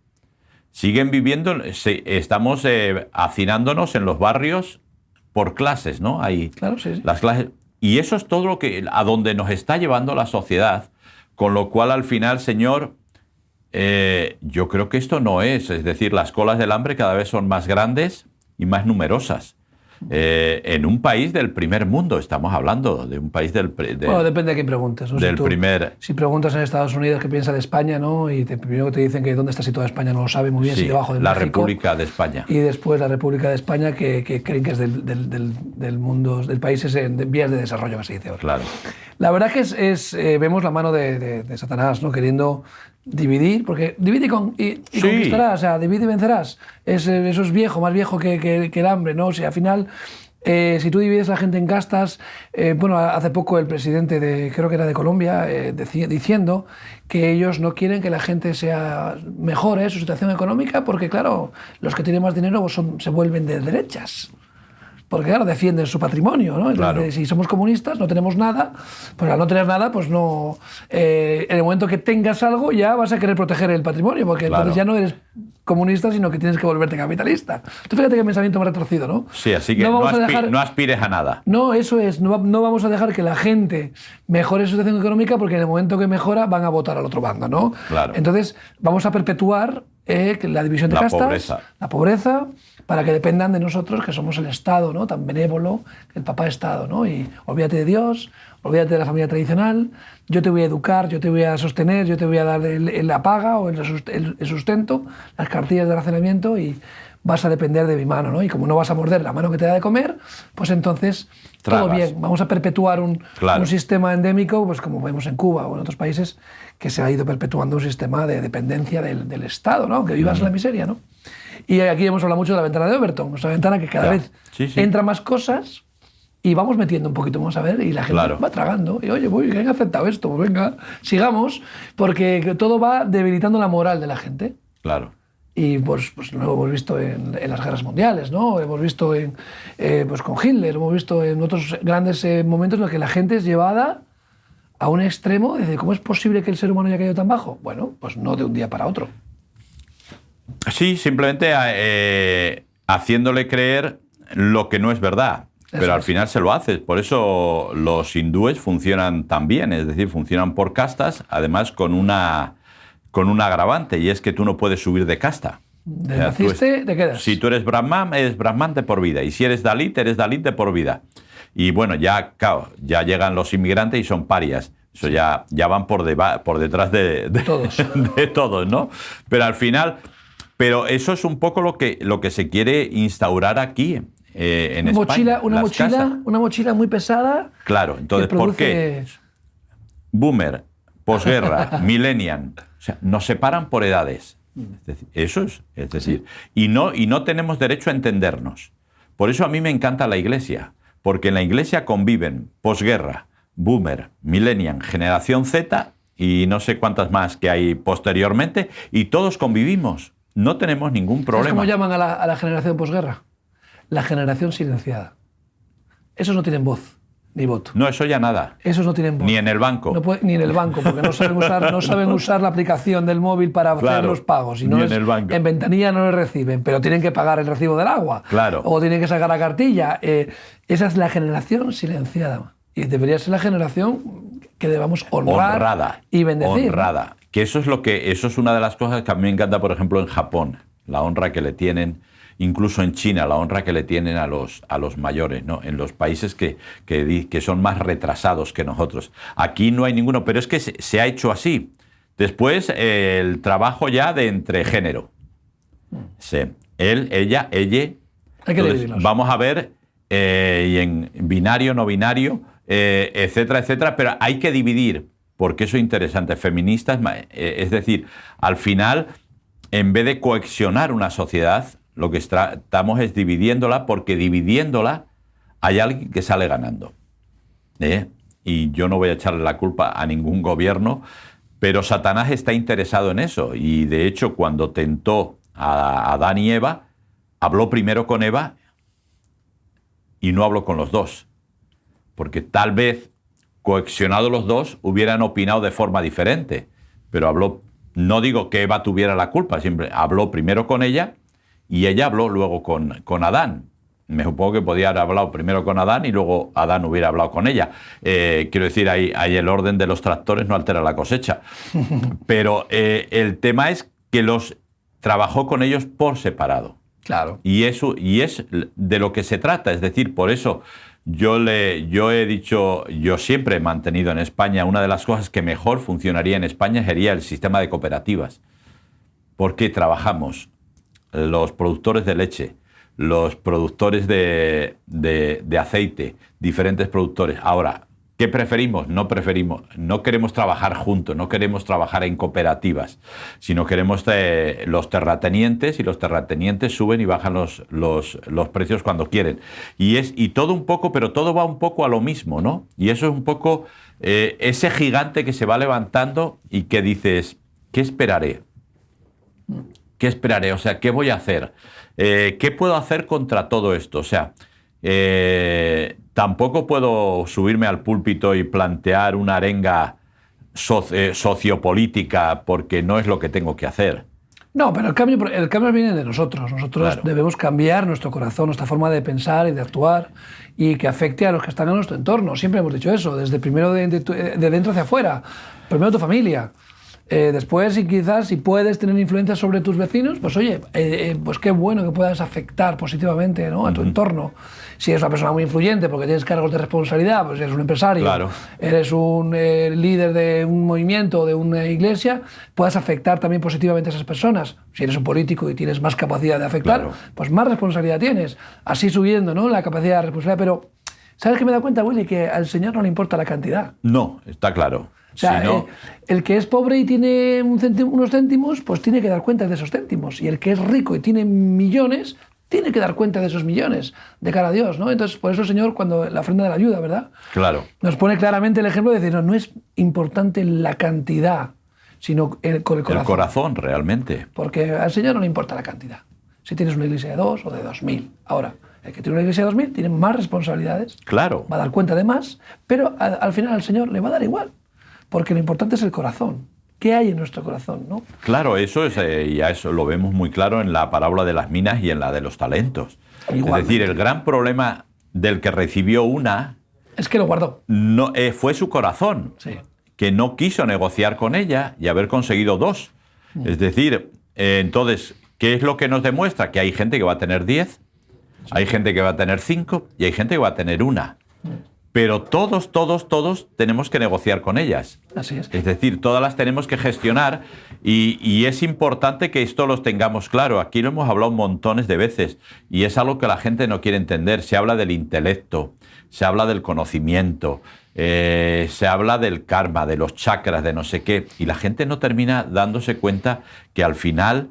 Siguen viviendo, estamos hacinándonos en los barrios por clases, ¿no? Hay Claro, sí. las clases, y eso es todo a donde nos está llevando la sociedad, con lo cual al final, señor, yo creo que esto no es decir, las colas del hambre cada vez son más grandes y más numerosas. En un país del primer mundo, estamos hablando de un país bueno, depende de quién preguntes, ¿no? Si preguntas en Estados Unidos qué piensa de España, ¿no? Y primero te dicen que dónde está situada España no lo sabe muy bien, sí, si debajo de la México. República de España. Y después la República de España, que creen que es del mundo, del país en vías de desarrollo, que se dice ahora. Claro. La verdad que vemos la mano de Satanás, ¿no? Queriendo dividir, porque divide y Sí. conquistarás, o sea, divide y vencerás. Eso es viejo, más viejo que el hambre, ¿no? O sea, al final, si tú divides a la gente en castas, bueno, hace poco el presidente creo que era de Colombia, diciendo que ellos no quieren que la gente sea mejore su situación económica, porque claro, los que tienen más dinero se vuelven de derechas. Porque claro, defienden su patrimonio, ¿no? Claro. Si somos comunistas, no tenemos nada, pues al no tener nada, pues no... en el momento que tengas algo, ya vas a querer proteger el patrimonio, porque Claro. entonces ya no eres comunista, sino que tienes que volverte capitalista. Tú fíjate qué pensamiento más retorcido, ¿no? Sí, así que vamos no aspires a nada. No, eso es, no vamos a dejar que la gente mejore su situación económica, porque en el momento que mejora van a votar al otro bando, ¿no? Claro. Entonces vamos a perpetuar la división de castas, la pobreza, para que dependan de nosotros, que somos el Estado, ¿no? Tan benévolo, el papá Estado, ¿no? Y olvídate de Dios, olvídate de la familia tradicional, yo te voy a educar, yo te voy a sostener, yo te voy a dar la paga o el sustento, las cartillas de racionamiento, y vas a depender de mi mano, ¿no? Y como no vas a morder la mano que te da de comer, pues entonces Tragas. todo bien. Vamos a perpetuar un Claro. sistema endémico, pues como vemos en Cuba o en otros países, que se ha ido perpetuando un sistema de dependencia del Estado, ¿no? Que vivas en la miseria, ¿no? Y aquí hemos hablado mucho de la ventana de Overton, nuestra ventana que cada vez entra más cosas y vamos metiendo un poquito más a ver, y la gente va tragando. Y oye, muy bien aceptado esto, pues venga, sigamos, porque todo va debilitando la moral de la gente. Claro. Y pues lo hemos visto en las guerras mundiales, ¿no? Hemos visto pues con Hitler, hemos visto en otros grandes momentos en los que la gente es llevada a un extremo de decir, ¿cómo es posible que el ser humano haya caído tan bajo? Bueno, pues no de un día para otro. Sí, simplemente haciéndole creer lo que no es verdad. Pero al final se lo haces. Por eso los hindúes funcionan tan bien, es decir, funcionan por castas, además con un agravante, y es que tú no puedes subir de casta. Naciste, te quedas. Si tú eres Brahman de por vida. Y si eres Dalit de por vida. Y bueno, ya llegan los inmigrantes y son parias. Eso ya van por detrás de todos. De todos, ¿no? Pero al final... Pero eso es un poco lo que se quiere instaurar aquí en España. Una mochila muy pesada. Claro, entonces, ¿por qué? Boomer, posguerra, millennial. O sea, nos separan por edades. Es decir, eso es decir, y no tenemos derecho a entendernos. Por eso a mí me encanta la Iglesia, porque en la Iglesia conviven posguerra, boomer, millennial, generación Z y no sé cuántas más que hay posteriormente, y todos convivimos. No tenemos ningún problema. ¿Sabes cómo llaman a la generación posguerra? La generación silenciada. Esos no tienen voz ni voto. No, eso ya nada. Esos no tienen voz. Ni en el banco. Ni en el banco, porque no saben usar la aplicación del móvil para hacer los pagos. Y no ni en el banco. En ventanilla no les reciben, pero tienen que pagar el recibo del agua. Claro. O tienen que sacar la cartilla. Esa es la generación silenciada. Y debería ser la generación que debamos honrar y bendecir. Honrada. Que eso es una de las cosas que a mí me encanta, por ejemplo, en Japón, la honra que le tienen, incluso en China, la honra que le tienen a los mayores, ¿no? En los países que son más retrasados que nosotros. Aquí no hay ninguno, pero es que se ha hecho así. Después, el trabajo ya de entre género. Sí. Él, ella. Entonces, vamos a ver, y en binario, no binario, etcétera, etcétera, pero hay que dividir. Porque eso es interesante. Feministas, es decir, al final, en vez de cohesionar una sociedad, lo que estamos es dividiéndola, porque dividiéndola hay alguien que sale ganando. Y yo no voy a echarle la culpa a ningún gobierno, pero Satanás está interesado en eso. Y de hecho, cuando tentó a Adán y Eva, habló primero con Eva y no habló con los dos. Porque tal vez, coaccionados los dos, hubieran opinado de forma diferente. Pero habló, no digo que Eva tuviera la culpa, siempre habló primero con ella y ella habló luego con Adán. Me supongo que podía haber hablado primero con Adán y luego Adán hubiera hablado con ella. Quiero decir, ahí el orden de los tractores no altera la cosecha. Pero el tema es que trabajó con ellos por separado. Claro. Y es de lo que se trata. Es decir, por eso yo he dicho, yo siempre he mantenido en España, una de las cosas que mejor funcionaría en España sería el sistema de cooperativas. Porque trabajamos los productores de leche, los productores de aceite, diferentes productores. Ahora, ¿qué preferimos? No queremos trabajar juntos, no queremos trabajar en cooperativas, sino queremos los terratenientes, y los terratenientes suben y bajan los precios cuando quieren. Y todo un poco, pero todo va un poco a lo mismo, ¿no? Y eso es un poco ese gigante que se va levantando y que dices, ¿qué esperaré? ¿Qué esperaré? O sea, ¿qué voy a hacer? ¿Qué puedo hacer contra todo esto? O sea, tampoco puedo subirme al púlpito y plantear una arenga sociopolítica, porque no es lo que tengo que hacer. No, pero el cambio viene de nosotros. Nosotros Claro. debemos cambiar nuestro corazón, nuestra forma de pensar y de actuar, y que afecte a los que están en nuestro entorno. Siempre hemos dicho eso, desde primero de dentro hacia afuera. Primero tu familia. Después, si puedes tener influencia sobre tus vecinos, pues oye, pues qué bueno que puedas afectar positivamente, ¿no?, a tu entorno. Si eres una persona muy influyente porque tienes cargos de responsabilidad, pues eres un empresario, Claro. eres un líder de un movimiento, de una iglesia, puedas afectar también positivamente a esas personas. Si eres un político y tienes más capacidad de afectar, Claro. pues más responsabilidad tienes. Así subiendo, ¿no?, la capacidad de responsabilidad. Pero, ¿sabes qué me da cuenta, Willy? Que al Señor no le importa la cantidad. No, está claro. O sea, Si no, el que es pobre y tiene unos céntimos, pues tiene que dar cuenta de esos céntimos. Y el que es rico y tiene millones, tiene que dar cuenta de esos millones de cara a Dios, ¿no? Entonces, por eso el Señor, cuando la ofrenda de la ayuda, ¿verdad?, claro. nos pone claramente el ejemplo de decir, no es importante la cantidad, sino con el corazón. El corazón, realmente. Porque al Señor no le importa la cantidad. Si tienes una iglesia de 2 o de 2000. Ahora, el que tiene una iglesia de 2000 tiene más responsabilidades. Claro. Va a dar cuenta de más, pero al final al Señor le va a dar igual. Porque lo importante es el corazón. ¿Qué hay en nuestro corazón, no? Claro, eso es, y a eso lo vemos muy claro en la parábola de las minas y en la de los talentos. Igualmente. Es decir, el gran problema del que recibió una Es que lo guardó. no, fue su corazón, Sí. que no quiso negociar con ella y haber conseguido 2. Es decir, entonces, ¿qué es lo que nos demuestra? Que hay gente que va a tener 10, hay gente que va a tener 5 y hay gente que va a tener 1. Pero todos tenemos que negociar con ellas. Así es. Es decir, todas las tenemos que gestionar y es importante que esto los tengamos claro. Aquí lo hemos hablado montones de veces y es algo que la gente no quiere entender. Se habla del intelecto, se habla del conocimiento, se habla del karma, de los chakras, de no sé qué. Y la gente no termina dándose cuenta que al final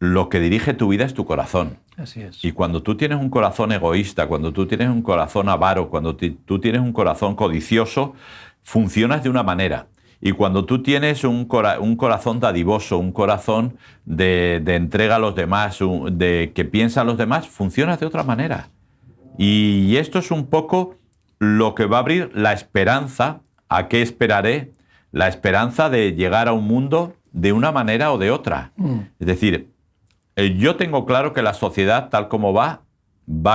lo que dirige tu vida es tu corazón. Así es. Y cuando tú tienes un corazón egoísta, cuando tú tienes un corazón avaro, cuando tú tienes un corazón codicioso, funcionas de una manera. Y cuando tú tienes un corazón dadivoso, un corazón de entrega a los demás, de que piensa en los demás, funcionas de otra manera. Y esto es un poco lo que va a abrir la esperanza. ¿A qué esperaré? La esperanza de llegar a un mundo de una manera o de otra. Es decir, yo tengo claro que la sociedad, tal como va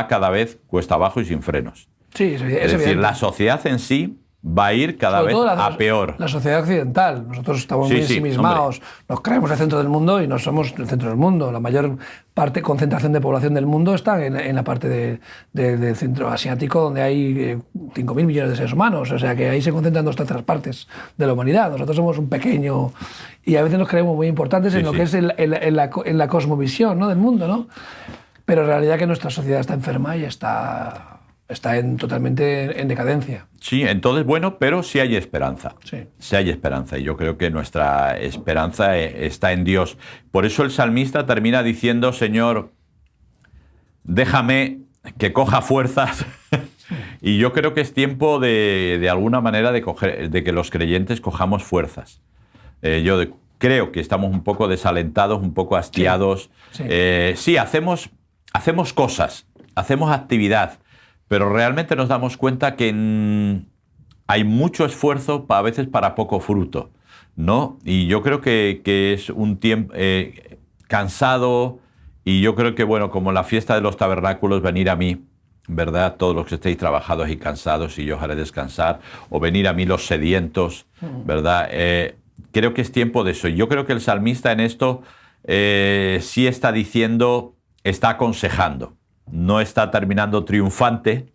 cada vez cuesta abajo y sin frenos. Sí, es Es decir, evidente. la sociedad en sí va a ir cada Sobre vez todo a peor. La sociedad occidental. Nosotros estamos Sí, muy sí, ensimismados, nos creemos el centro del mundo y no somos el centro del mundo. La mayor concentración de población del mundo está en la parte del centro asiático, donde hay 5.000 millones de seres humanos. O sea que ahí se concentran 2 terceras partes de la humanidad. Nosotros somos un pequeño... Y a veces nos creemos muy importantes Sí, en lo sí. que es en la cosmovisión, ¿no?, del mundo, ¿no? Pero en realidad que nuestra sociedad está enferma y está totalmente en decadencia. Sí, entonces, bueno, pero sí hay esperanza. Sí. Sí hay esperanza. Y yo creo que nuestra esperanza está en Dios. Por eso el salmista termina diciendo, Señor, déjame que coja fuerzas. Y yo creo que es tiempo de alguna manera de que los creyentes cojamos fuerzas. Creo que estamos un poco desalentados, un poco hastiados. Sí, hacemos cosas, hacemos actividad, pero realmente nos damos cuenta que hay mucho esfuerzo a veces para poco fruto, ¿no? Y yo creo que es un tiempo cansado, y yo creo que, bueno, como la fiesta de los tabernáculos, venir a mí, ¿verdad? Todos los que estéis trabajados y cansados, y yo os haré descansar, o venir a mí los sedientos, ¿verdad? Creo que es tiempo de eso. Yo creo que el salmista en esto sí está diciendo, está aconsejando. No está terminando triunfante,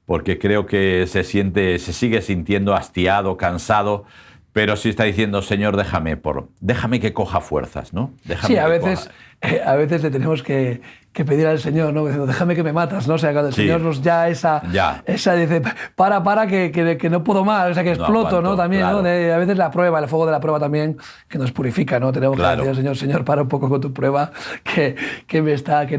porque creo que se sigue sintiendo hastiado, cansado, pero sí está diciendo, Señor, déjame que coja fuerzas, ¿no? Sí, a veces le tenemos que pedir al Señor, ¿no? Diciendo, déjame que me matas, ¿no? O sea, cuando el Señor nos da esa dice, para, que no puedo más, o sea, que exploto, ¿no? También, claro. ¿No? A veces la prueba, el fuego de la prueba también, que nos purifica, ¿no? Tenemos que decir al Señor, Señor, para un poco con tu prueba, que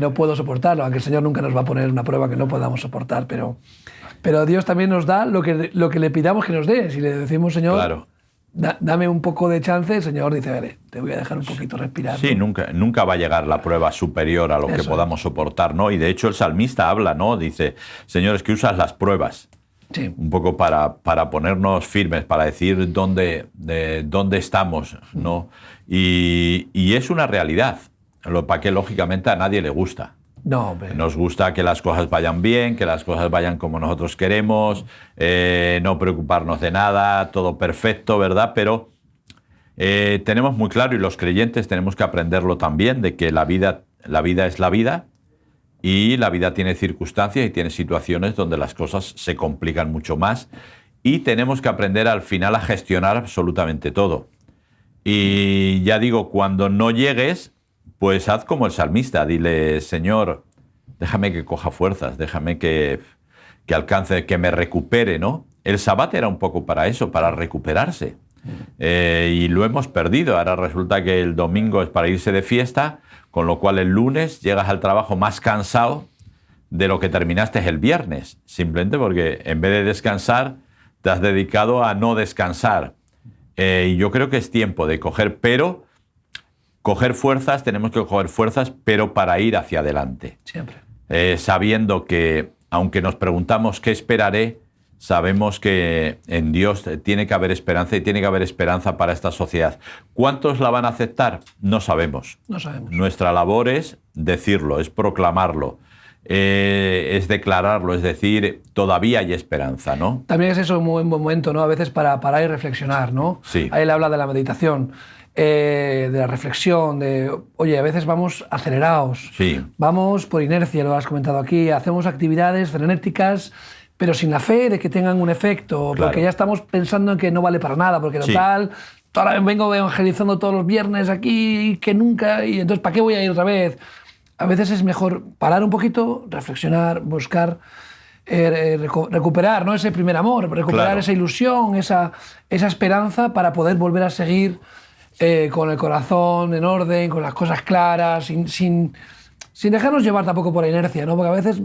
no puedo soportarlo, aunque el Señor nunca nos va a poner una prueba que no podamos soportar, pero Dios también nos da lo que le pidamos que nos dé. Si le decimos, Señor, claro, dame un poco de chance, el Señor dice, vale, te voy a dejar un poquito respirar. Sí, ¿no? nunca va a llegar la prueba superior a lo que podamos soportar, ¿no? Y de hecho el salmista habla, ¿no? Dice, Señor, es que usas las pruebas. Sí. Un poco para ponernos firmes, para decir dónde estamos, ¿no? Y es una realidad, lo para que lógicamente a nadie le gusta. No, hombre. Nos gusta que las cosas vayan bien, que las cosas vayan como nosotros queremos, no preocuparnos de nada, todo perfecto, ¿verdad? Pero tenemos muy claro, y los creyentes tenemos que aprenderlo también, de que la vida es la vida, y la vida tiene circunstancias y tiene situaciones donde las cosas se complican mucho más, y tenemos que aprender al final a gestionar absolutamente todo. Y ya digo, cuando no llegues, pues haz como el salmista, dile, Señor, déjame que coja fuerzas, déjame que alcance, que me recupere, ¿no? El Sabbat era un poco para eso, para recuperarse. Y lo hemos perdido. Ahora resulta que el domingo es para irse de fiesta, con lo cual el lunes llegas al trabajo más cansado de lo que terminaste el viernes, simplemente porque en vez de descansar, te has dedicado a no descansar. Y yo creo que es tiempo de coger fuerzas, tenemos que coger fuerzas, pero para ir hacia adelante. Siempre. Sabiendo que, aunque nos preguntamos qué esperaré, sabemos que en Dios tiene que haber esperanza, y tiene que haber esperanza para esta sociedad. ¿Cuántos la van a aceptar? No sabemos. No sabemos. Nuestra labor es decirlo, es proclamarlo, es declararlo, es decir, todavía hay esperanza, ¿no? También es eso un buen momento, ¿no? A veces para parar y reflexionar, ¿no? Sí. Ahí él habla de la meditación. De la reflexión, oye, a veces vamos acelerados, sí, vamos por inercia, lo has comentado aquí, hacemos actividades frenéticas, pero sin la fe de que tengan un efecto, claro, porque ya estamos pensando en que no vale para nada, porque total, ahora vengo evangelizando todos los viernes aquí, que nunca, y entonces ¿para qué voy a ir otra vez? A veces es mejor parar un poquito, reflexionar, buscar recuperar, ¿no? Ese primer amor, recuperar, claro, esa ilusión, esa esperanza para poder volver a seguir con el corazón en orden, con las cosas claras, sin dejarnos llevar tampoco por la inercia, ¿no? Porque a veces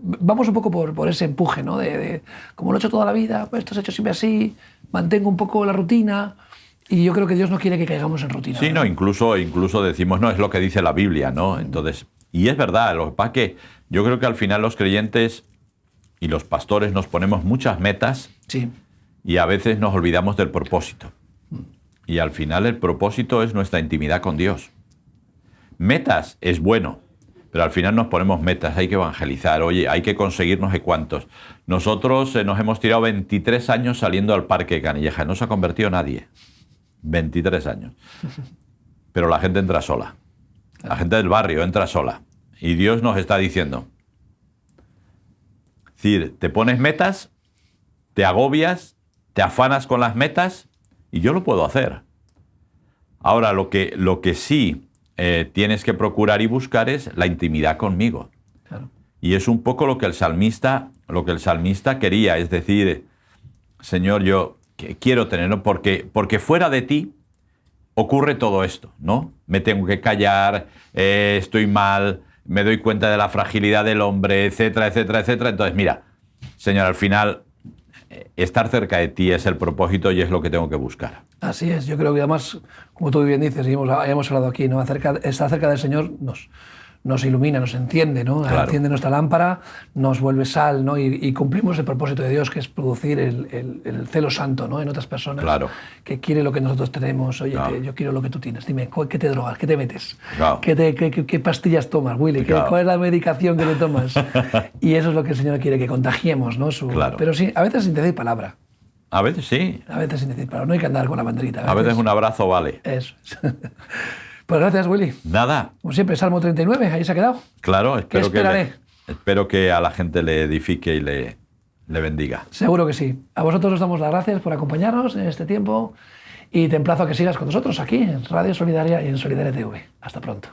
vamos un poco por ese empuje, ¿no? De como lo he hecho toda la vida, pues esto se ha hecho siempre así, mantengo un poco la rutina, y yo creo que Dios no quiere que caigamos en rutina. Sí, ¿no? Incluso decimos, no, es lo que dice la Biblia, ¿no? Entonces, y es verdad, lo que pasa es que yo creo que al final los creyentes y los pastores nos ponemos muchas metas, sí, y a veces nos olvidamos del propósito. Y al final el propósito es nuestra intimidad con Dios. Metas es bueno, pero al final nos ponemos metas, hay que evangelizar, oye, hay que conseguir no sé cuántos. Nosotros nos hemos tirado 23 años saliendo al Parque de Canillejas, no se ha convertido nadie. 23 años. Pero la gente entra sola. La gente del barrio entra sola. Y Dios nos está diciendo, es decir, te pones metas, te agobias, te afanas con las metas, y yo lo puedo hacer. Ahora, lo que sí tienes que procurar y buscar es la intimidad conmigo. Claro. Y es un poco lo que el salmista quería, es decir, Señor, yo quiero tenerlo porque fuera de ti ocurre todo esto, ¿no? Me tengo que callar, estoy mal, me doy cuenta de la fragilidad del hombre, etcétera, etcétera, etcétera. Entonces, mira, Señor, al final, estar cerca de ti es el propósito y es lo que tengo que buscar. Así es, yo creo que además, como tú bien dices, y hemos hablado aquí, ¿no? Estar cerca del Señor nos ilumina, nos enciende, ¿no? Claro. Enciende nuestra lámpara, nos vuelve sal, ¿no? Y cumplimos el propósito de Dios, que es producir el celo santo, ¿no? En otras personas, claro, que quiere lo que nosotros tenemos. Oye, claro, yo quiero lo que tú tienes. Dime, ¿qué te drogas? ¿Qué te metes? Claro. ¿Qué pastillas tomas, Willy? Claro. ¿Cuál es la medicación que te tomas? Y eso es lo que el Señor quiere, que contagiemos, ¿no? Claro. Pero sí, a veces sin decir palabra. A veces sí. A veces sin decir palabra. No hay que andar con la banderita. A veces un abrazo vale. Eso. Pues gracias, Willy. Nada. Como siempre, Salmo 39, ahí se ha quedado. Claro, esperaré? espero que a la gente le edifique y le bendiga. Seguro que sí. A vosotros os damos las gracias por acompañarnos en este tiempo y te emplazo a que sigas con nosotros aquí en Radio Solidaria y en Solidaria TV. Hasta pronto.